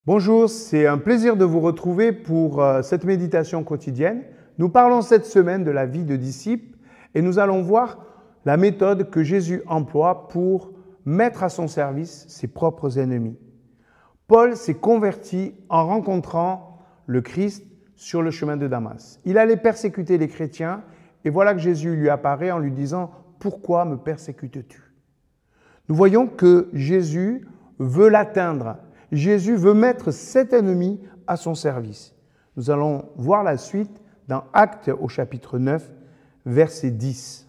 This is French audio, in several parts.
Bonjour, c'est un plaisir de vous retrouver pour cette méditation quotidienne. Nous parlons cette semaine de la vie de disciple et nous allons voir la méthode que Jésus emploie pour mettre à son service ses propres ennemis. Paul s'est converti en rencontrant le Christ sur le chemin de Damas. Il allait persécuter les chrétiens et voilà que Jésus lui apparaît en lui disant « Pourquoi me persécutes-tu » Nous voyons que Jésus veut l'atteindre. Jésus veut mettre cet ennemi à son service. Nous allons voir la suite dans Actes au chapitre 9, verset 10.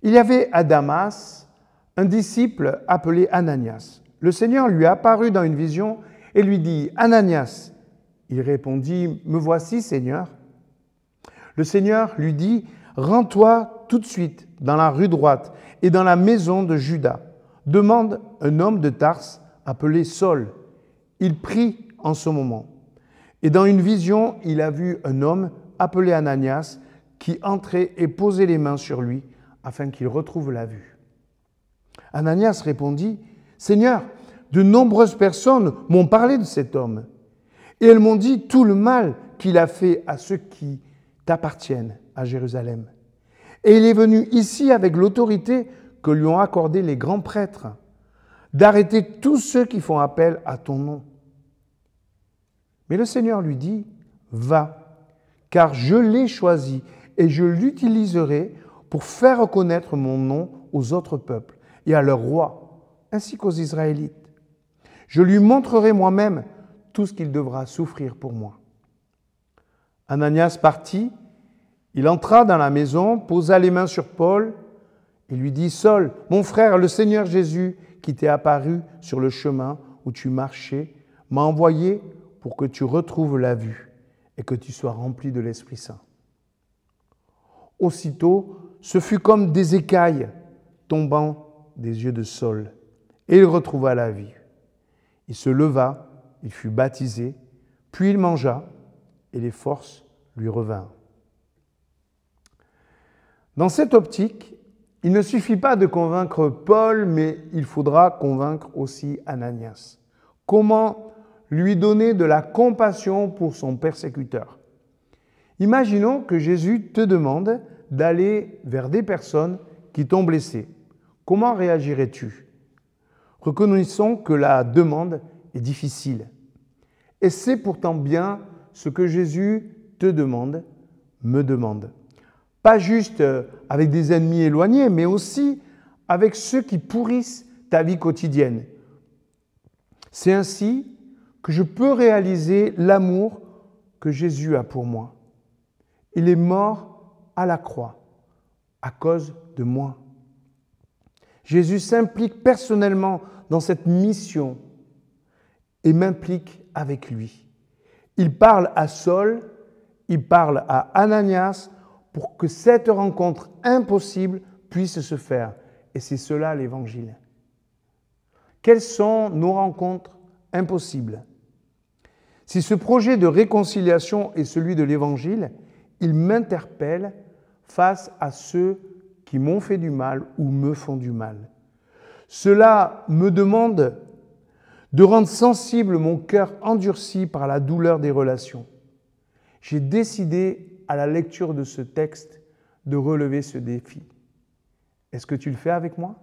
Il y avait à Damas un disciple appelé Ananias. Le Seigneur lui apparut dans une vision et lui dit « Ananias ». Il répondit « Me voici, Seigneur ». Le Seigneur lui dit « Rends-toi tout de suite dans la rue droite et dans la maison de Judas. Demande un homme de Tarse appelé Saul. Il prie en ce moment. Et dans une vision, il a vu un homme appelé Ananias qui entrait et posait les mains sur lui afin qu'il retrouve la vue. Ananias répondit « Seigneur, de nombreuses personnes m'ont parlé de cet homme et elles m'ont dit tout le mal qu'il a fait à ceux qui t'appartiennent à Jérusalem. Et il est venu ici avec l'autorité que lui ont accordée les grands prêtres, d'arrêter tous ceux qui font appel à ton nom. » Mais le Seigneur lui dit, « Va, car je l'ai choisi et je l'utiliserai pour faire reconnaître mon nom aux autres peuples et à leurs rois, ainsi qu'aux Israélites. Je lui montrerai moi-même tout ce qu'il devra souffrir pour moi. » Ananias partit, il entra dans la maison, posa les mains sur Paul et lui dit, « Saul, mon frère, le Seigneur Jésus, qui t'est apparu sur le chemin où tu marchais, m'a envoyé pour que tu retrouves la vue et que tu sois rempli de l'Esprit Saint. » Aussitôt, ce fut comme des écailles tombant des yeux de Saul, et il retrouva la vue. Il se leva, il fut baptisé, puis il mangea, et les forces lui revinrent. Dans cette optique, il ne suffit pas de convaincre Paul, mais il faudra convaincre aussi Ananias. Comment lui donner de la compassion pour son persécuteur? Imaginons que Jésus te demande d'aller vers des personnes qui t'ont blessé. Comment réagirais-tu? Reconnaissons que la demande est difficile. Et c'est pourtant bien ce que Jésus te demande, me demande. Pas juste avec des ennemis éloignés, mais aussi avec ceux qui pourrissent ta vie quotidienne. C'est ainsi que je peux réaliser l'amour que Jésus a pour moi. Il est mort à la croix à cause de moi. Jésus s'implique personnellement dans cette mission et m'implique avec lui. Il parle à Saul, il parle à Ananias, pour que cette rencontre impossible puisse se faire. Et c'est cela l'Évangile. Quelles sont nos rencontres impossibles? Si ce projet de réconciliation est celui de l'Évangile, il m'interpelle face à ceux qui m'ont fait du mal ou me font du mal. Cela me demande de rendre sensible mon cœur endurci par la douleur des relations. J'ai décidé à la lecture de ce texte, de relever ce défi. Est-ce que tu le fais avec moi?